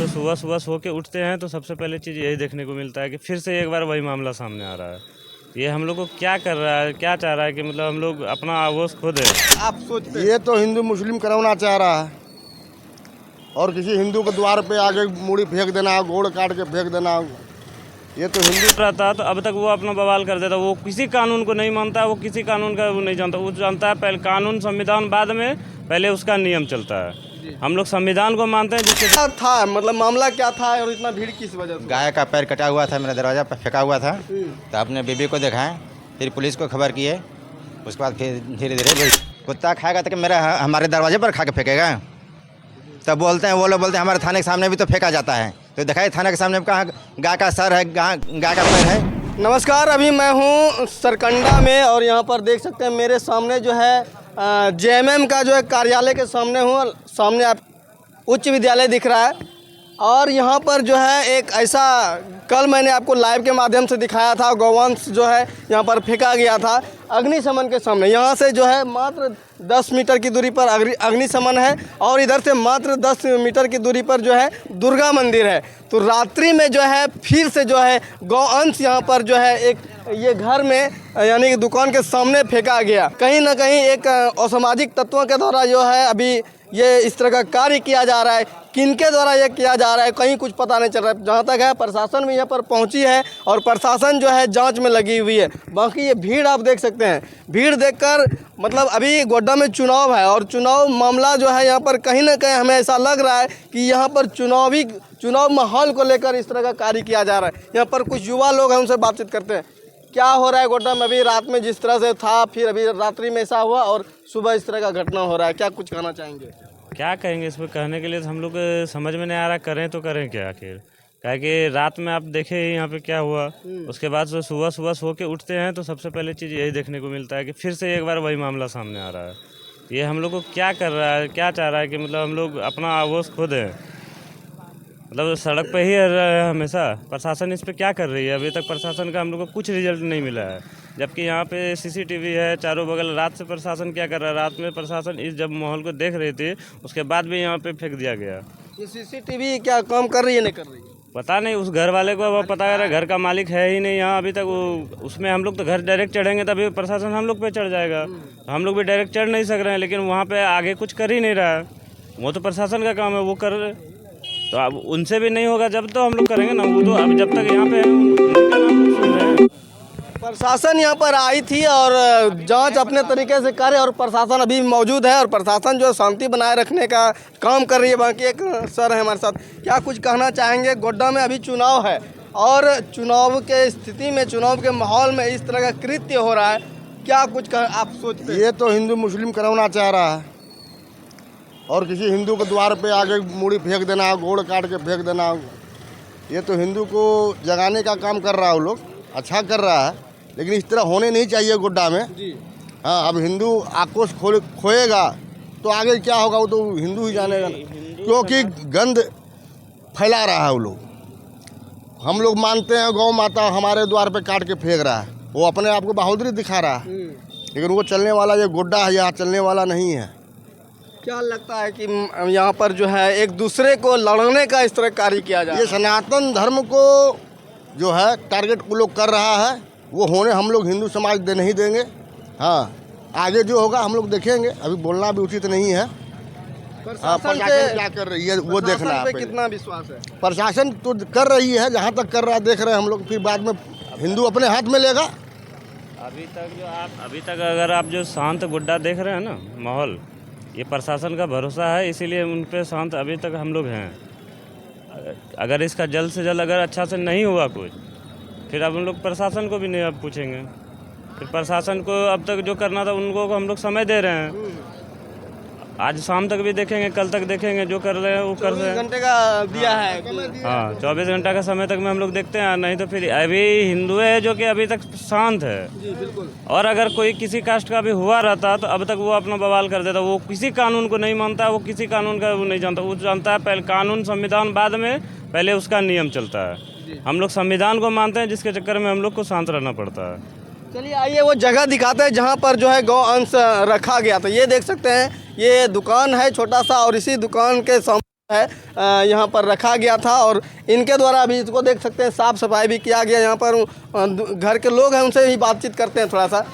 सुबह सुबह सो के उठते हैं तो सबसे पहले चीज़ यही देखने को मिलता है कि फिर से एक बार वही मामला सामने आ रहा है। ये हम लोग को क्या कर रहा है, क्या चाह रहा है कि मतलब हम लोग अपना आगोश खो दें। आप सोचते हैं ये तो हिंदू मुस्लिम कराना चाह रहा है और किसी हिंदू के द्वार पे आगे मूड़ी फेंक देना, गोड़ काट के फेंक देना, ये तो हिंदू रहता तो अब तक वो अपना बवाल कर देता। वो किसी कानून को नहीं मानता, वो किसी कानून का वो नहीं जानता। वो जानता है पहले कानून संविधान, बाद में पहले उसका नियम चलता है। हम लोग संविधान को मानते हैं जिसके क्या था, मतलब मामला क्या था और इतना भीड़ किस वजह से? गाय का पैर कटा हुआ था, मेरा दरवाजा पर फेंका हुआ था, तो अपने बीबी को दिखाएं, फिर पुलिस को खबर किए, उसके बाद फिर धीरे धीरे कुत्ता खाएगा तो मेरा हमारे दरवाजे पर खा के फेंकेगा। तब बोलते हैं, वो लोग बोलते हैं हमारे थाने के सामने भी तो फेंका जाता है, तो दिखाई थाने के सामने कहाँ गाय का सर है, गाय का पैर है। नमस्कार, अभी मैं हूँ सरकंडा में और यहाँ पर देख सकते हैं मेरे सामने जो है जेएमएम का जो है कार्यालय के सामने हूँ। सामने आप उच्च विद्यालय दिख रहा है और यहाँ पर जो है एक ऐसा कल मैंने आपको लाइव के माध्यम से दिखाया था, गौवंश जो है यहाँ पर फेंका गया था अग्निशमन के सामने। यहाँ से जो है मात्र 10 मीटर की दूरी पर अग्निशमन है और इधर से मात्र 10 मीटर की दूरी पर जो है दुर्गा मंदिर है। तो रात्रि में जो है फिर से जो है गौवंश यहाँ पर जो है एक ये घर में यानी कि दुकान के सामने फेंका गया। कहीं ना कहीं एक असामाजिक तत्वों के द्वारा जो है अभी ये इस तरह का कार्य किया जा रहा है। किनके द्वारा ये किया जा रहा है कहीं कुछ पता नहीं चल रहा है। जहाँ तक है प्रशासन भी यहाँ पर पहुँची है और प्रशासन जो है जांच में लगी हुई है। बाकी ये भीड़ आप देख सकते हैं, भीड़ देखकर मतलब अभी गोड्डा में चुनाव है और चुनाव मामला जो है यहाँ पर कहीं ना कहीं हमें ऐसा लग रहा है कि यहाँ पर चुनाव माहौल को लेकर इस तरह का कार्य किया जा रहा है। यहाँ पर कुछ युवा लोग हैं, उनसे बातचीत करते हैं। क्या हो रहा है गोड्डा में अभी रात में जिस तरह से था, फिर अभी रात्रि में ऐसा हुआ और सुबह इस तरह का घटना हो रहा है, क्या कुछ कहना चाहेंगे? क्या कहेंगे इस पर कहने के लिए, तो हम लोग समझ में नहीं आ रहा करें तो करें क्या आखिर। क्या कि रात में आप देखे ही यहाँ पे क्या हुआ, उसके बाद से सुबह सुबह सो के उठते हैं तो सबसे पहले चीज़ यही देखने को मिलता है कि फिर से एक बार वही मामला सामने आ रहा है। ये हम लोग को क्या कर रहा है, क्या चाह रहा है कि मतलब हम लोग अपना आगोश खो दें। मतलब सड़क पे ही रह है हमेशा। प्रशासन इस पे क्या कर रही है? अभी तक प्रशासन का हम लोग को कुछ रिजल्ट नहीं मिला है, जबकि यहाँ पे सीसीटीवी है चारों बगल। रात से प्रशासन क्या कर रहा है? रात में प्रशासन इस जब माहौल को देख रही थी उसके बाद भी यहाँ पे फेंक दिया गया। ये सीसीटीवी क्या काम कर रही है, नहीं कर रही है? पता नहीं, उस घर वाले को अब पता है, घर का मालिक है ही नहीं यहाँ अभी तक। वो उसमें हम लोग तो घर डायरेक्ट चढ़ेंगे तभी प्रशासन हम लोग पे चढ़ जाएगा। हम लोग भी डायरेक्ट चढ़ नहीं सक रहे हैं, लेकिन वहाँ पे आगे कुछ कर ही नहीं रहा है। वो तो प्रशासन का काम है, वो कर रहे। तो अब उनसे भी नहीं होगा जब तो हम लोग करेंगे ना। वो तो अब जब तक यहाँ पे हैं। प्रशासन यहाँ पर आई थी और जांच अपने तरीके से करे और प्रशासन अभी मौजूद है और प्रशासन जो शांति बनाए रखने का काम कर रही है। बाकी एक सर है हमारे साथ, क्या कुछ कहना चाहेंगे? गोड्डा में अभी चुनाव है और चुनाव के स्थिति में, चुनाव के माहौल में इस तरह का कृत्य हो रहा है, क्या कुछ आप सोचते हैं? ये तो हिंदू मुस्लिम कराना चाह रहा है और किसी हिंदू के द्वार पे आगे मूड़ी फेंक देना, गोड़ काट के फेंक देना, ये तो हिंदू को जगाने का काम कर रहा है। वो लोग अच्छा कर रहा है, लेकिन इस तरह होने नहीं चाहिए गोड्डा में। हाँ, अब हिंदू आक्रोश खोएगा तो आगे क्या होगा वो तो हिंदू ही जानेगा, क्योंकि गंद फैला रहा है वो लोग। हम लोग मानते हैं गौ माता हमारे द्वार पे काट के फेंक रहा है, वो अपने आप को बहादुरी दिखा रहा है, लेकिन वो चलने वाला ये गोड्डा है, यहाँ चलने वाला नहीं है। क्या लगता है कि यहाँ पर जो है एक दूसरे को लड़ने का इस तरह कार्य किया जाए? ये सनातन धर्म को जो है टारगेट वो लोग कर रहा है, वो होने हम लोग हिंदू समाज दे नहीं देंगे। हाँ, आगे जो होगा हम लोग देखेंगे, अभी बोलना भी उचित नहीं है। प्रशासन क्या कर रही है वो देखना है। कितना विश्वास है? प्रशासन तो कर रही है, जहाँ तक कर रहा है देख रहे हैं हम लोग, फिर बाद में हिंदू अपने हाथ में लेगा। अभी तक अगर आप जो शांत गोड्डा देख रहे हैं ना माहौल, ये प्रशासन का भरोसा है, इसीलिए उन पे शांत अभी तक हम लोग हैं। अगर इसका जल्द से जल्द अगर अच्छा से नहीं हुआ कुछ, फिर अब हम लोग प्रशासन को भी नहीं अब पूछेंगे। फिर प्रशासन को अब तक जो करना था उनको हम लोग समय दे रहे हैं। आज शाम तक भी देखेंगे, कल तक देखेंगे, जो कर रहे हैं वो कर रहे हैं। 24 घंटे का दिया है। हाँ, 24 घंटा का समय तक में हम लोग देखते हैं, नहीं तो फिर अभी हिंदू है जो कि अभी तक शांत है। जी बिल्कुल। और अगर कोई किसी कास्ट का भी हुआ रहता तो अब तक वो अपना बवाल कर देता। वो किसी कानून को नहीं मानता, वो किसी कानून का वो नहीं जानता। वो जानता है पहले कानून संविधान, बाद में पहले उसका नियम चलता है। हम लोग संविधान को मानते हैं, जिसके चक्कर में हम लोग को शांत रहना पड़ता है। चलिए आइए वो जगह दिखाते हैं जहाँ पर जो है गौ अंश रखा गया। तो ये देख सकते हैं, ये दुकान है छोटा सा और इसी दुकान के सामने है यहाँ पर रखा गया था और इनके द्वारा अभी इसको देख सकते हैं साफ़ सफाई भी किया गया। यहाँ पर घर के लोग हैं उनसे भी बातचीत करते हैं थोड़ा सा।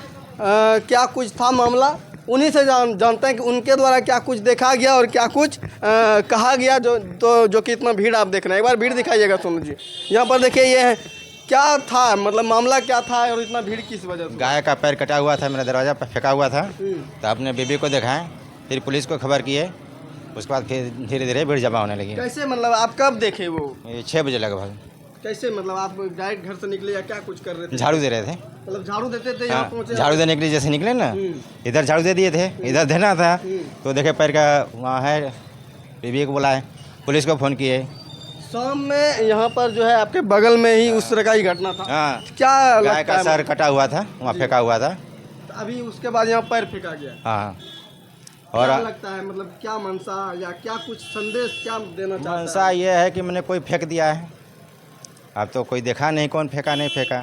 क्या कुछ था मामला उन्हीं से जानते हैं कि उनके द्वारा क्या कुछ देखा गया और क्या कुछ कहा गया जो कि इतना भीड़ आप देख रहे हैं। एक बार भीड़ दिखाइएगा सोनू जी। यहाँ पर देखिए ये है क्या था, मतलब मामला क्या था और इतना भीड़ किस वजह से? गाय का पैर कटा हुआ था, मेरा दरवाज़ा पर फेंका हुआ था। तो अपने बीबी को दिखाएं, फिर पुलिस को खबर किए, उसके बाद फिर धीरे धीरे भीड़ जमा होने लगी। कैसे, मतलब आप कब देखे वो? ये 6 बजे लगभग। कैसे, मतलब आप डायरेक्ट घर से निकले या क्या कुछ कर रहे थे? झाड़ू दे रहे थे। मतलब झाड़ू देते थे यहाँ पहुँचे? झाड़ू देने के लिए जैसे निकले ना, इधर झाड़ू दे दिए थे, इधर देना था तो देखे पैर का वहाँ है। बीबी को बुलाए, पुलिस को फ़ोन किए। शाम में यहाँ पर जो है आपके बगल में ही उस तरह का ही घटना था। हाँ, क्या गाय लगता का है? सर कटा हुआ था, वहाँ फेंका हुआ था। अभी उसके बाद यहाँ पैर फेंका गया। हाँ, क्या और लगता है, मतलब क्या मनसा या क्या कुछ संदेश क्या देना चाहता है? मनसा ये है कि मैंने कोई फेंक दिया है। अब तो कोई देखा नहीं कौन फेंका नहीं फेंका।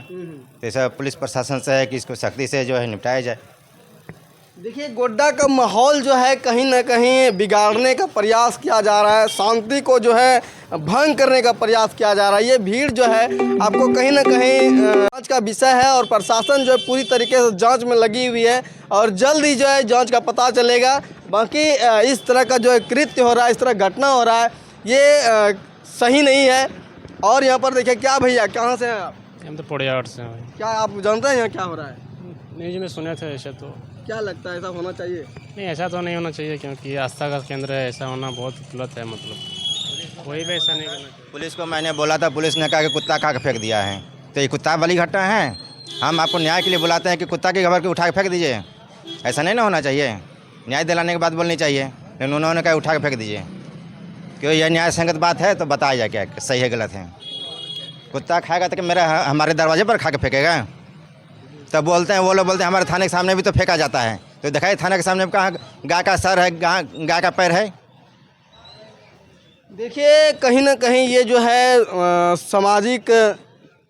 तो सब पुलिस प्रशासन से है कि इसको सख्ती से जो है निपटाया जाए। देखिए गोड्डा का माहौल जो है कहीं ना कहीं बिगाड़ने का प्रयास किया जा रहा है, शांति को जो है भंग करने का प्रयास किया जा रहा है। ये भीड़ जो है आपको कहीं ना कहीं जांच का विषय है और प्रशासन जो है पूरी तरीके से जांच में लगी हुई है और जल्द ही जो है जांच का पता चलेगा। बाकी इस तरह का जो है कृत्य हो रहा है, इस तरह घटना हो रहा है, ये सही नहीं है। और यहाँ पर देखिए क्या भैया, कहाँ से हैं आप? हम तो पोड़ियाहाट से हैं। क्या आप जानते हैं यहाँ क्या हो रहा है? न्यूज में सुने थे ऐसा। तो क्या लगता है ऐसा होना चाहिए? नहीं, ऐसा तो नहीं होना चाहिए क्योंकि आस्था का केंद्र है, ऐसा होना बहुत गलत है। मतलब कोई भी ऐसा नहीं करना चाहिए। पुलिस को मैंने बोला था, पुलिस ने कहा कि कुत्ता खा के फेंक दिया है। तो ये कुत्ता वाली घटना है। हम आपको न्याय के लिए बुलाते हैं कि कुत्ता की खबर के उठा के फेंक दीजिए। ऐसा नहीं ना होना चाहिए। न्याय दिलाने के बाद बोलनी चाहिए, लेकिन उन्होंने कहा उठा के फेंक दीजिए। क्यों यह न्याय संगत बात है तो बताया जाए क्या सही है गलत है। कुत्ता खाएगा तो मेरा हमारे दरवाजे पर खा के फेंकेगा? तब बोलते हैं वो लोग, बोलते हैं हमारे थाने के सामने भी तो फेंका जाता है। तो दिखाइए थाने के सामने कहाँ गाय का सर है, गाय का पैर है। देखिए कहीं ना कहीं ये जो है सामाजिक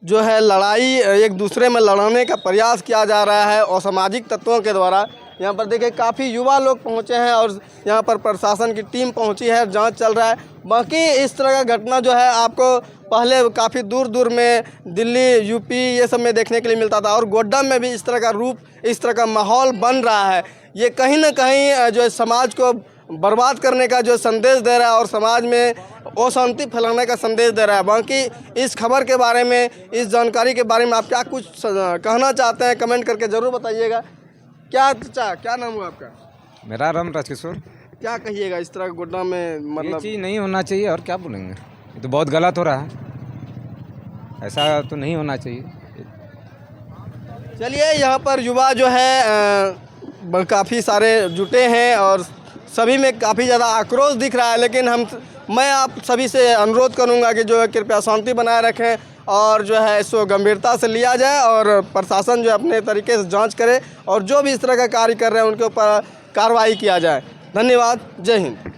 जो है लड़ाई, एक दूसरे में लड़ाने का प्रयास किया जा रहा है और सामाजिक तत्वों के द्वारा। यहाँ पर देखिए काफ़ी युवा लोग पहुँचे हैं और यहाँ पर प्रशासन की टीम पहुँची है, जांच चल रहा है। बाकी इस तरह का घटना जो है आपको पहले काफ़ी दूर दूर में दिल्ली, यूपी ये सब में देखने के लिए मिलता था और गोड्डा में भी इस तरह का रूप, इस तरह का माहौल बन रहा है। ये कहीं ना कहीं जो है समाज को बर्बाद करने का जो संदेश दे रहा है और समाज में अशांति फैलाने का संदेश दे रहा है। बाकी इस खबर के बारे में, इस जानकारी के बारे में आप क्या कुछ कहना चाहते हैं कमेंट करके ज़रूर बताइएगा। क्या नाम हुआ आपका? मेरा नाम राजकिशोर। क्या कहिएगा इस तरह गोड्डा में, ये मतलब चीज़ नहीं होना चाहिए और क्या बोलेंगे, ये तो बहुत गलत हो रहा है, ऐसा तो नहीं होना चाहिए। चलिए यहाँ पर युवा जो है काफ़ी सारे जुटे हैं और सभी में काफ़ी ज़्यादा आक्रोश दिख रहा है। लेकिन मैं आप सभी से अनुरोध करूँगा कि जो है कृपया शांति बनाए रखें और जो है इसको गंभीरता से लिया जाए और प्रशासन जो है अपने तरीके से जांच करे और जो भी इस तरह का कार्य कर रहे हैं उनके ऊपर कार्रवाई किया जाए। धन्यवाद। जय हिंद।